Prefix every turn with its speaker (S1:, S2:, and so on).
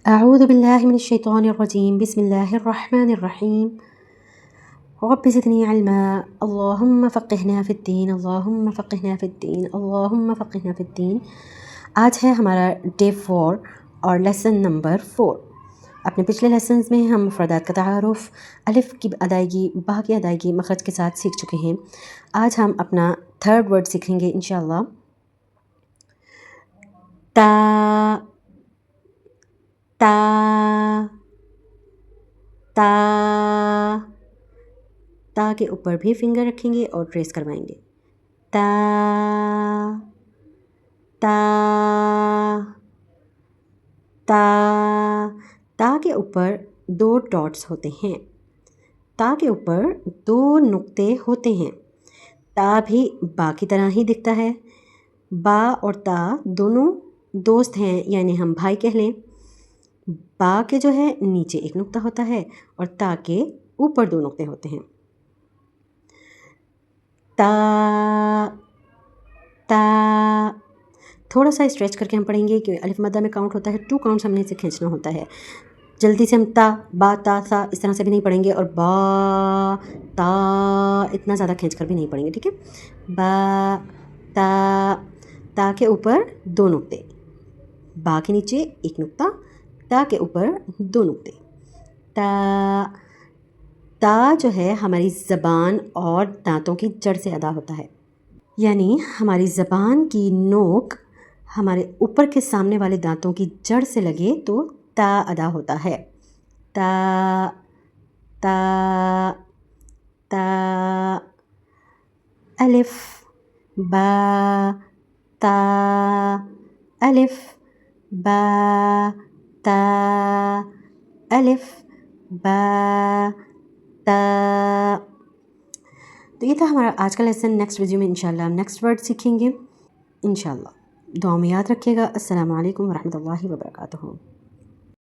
S1: أعوذ بالله من الشيطان الرجيم. بسم الله الرحمن الرحيم. رب زدني علما. اللهم فقهنا في الدين، اللهم فقهنا في الدين، اللهم فقهنا في الدين. آج ہے ہمارا ڈے 4 اور لیسن نمبر 4. اپنے پچھلے لیسنز میں ہم مفردات کا تعارف، الف کی ادائیگی، با کی ادائیگی مخرج کے ساتھ سیکھ چکے ہیں. آج ہم اپنا تھرڈ ورڈ سیکھیں گے انشاءاللہ. تا تا تا تا کے اوپر بھی فنگر رکھیں گے اور ٹریس کروائیں گے. تا تا تا تا کے اوپر 2 ڈاٹس ہوتے ہیں. تا کے اوپر 2 نقطے ہوتے ہیں. تا بھی با کی طرح ہی دکھتا ہے. با اور تا دونوں دوست ہیں، یعنی ہم بھائی کہہ لیں. با کے جو ہے نیچے ایک نقطہ ہوتا ہے اور تا کے اوپر 2 نقطے ہوتے ہیں. تا تا تھوڑا سا اسٹریچ کر کے ہم پڑھیں گے کہ الف مدہ میں کاؤنٹ ہوتا ہے 2 کاؤنٹس ہم نے اسے کھینچنا ہوتا ہے. جلدی سے ہم تا با تا سا اس طرح سے بھی نہیں پڑھیں گے اور با تا اتنا زیادہ کھینچ کر بھی نہیں پڑھیں گے. ٹھیک ہے. با تا تا کے اوپر 2 نقطے، با کے نیچے ایک نقطہ، تا کے اوپر 2 نقطے. تا تا جو ہے ہماری زبان اور دانتوں کی جڑ سے ادا ہوتا ہے، یعنی ہماری زبان کی نوک ہمارے اوپر کے سامنے والے دانتوں کی جڑ سے لگے تو تا ادا ہوتا ہے. تا تا تا الف با تا الف با تا الف با تا. تو یہ تھا ہمارا آج کا لیسن. نیکسٹ ویڈیو میں انشاءاللہ ہم نیکسٹ ورڈ سیکھیں گے انشاءاللہ. دعا میں یاد رکھیے گا. السلام علیکم ورحمۃ اللہ وبرکاتہ.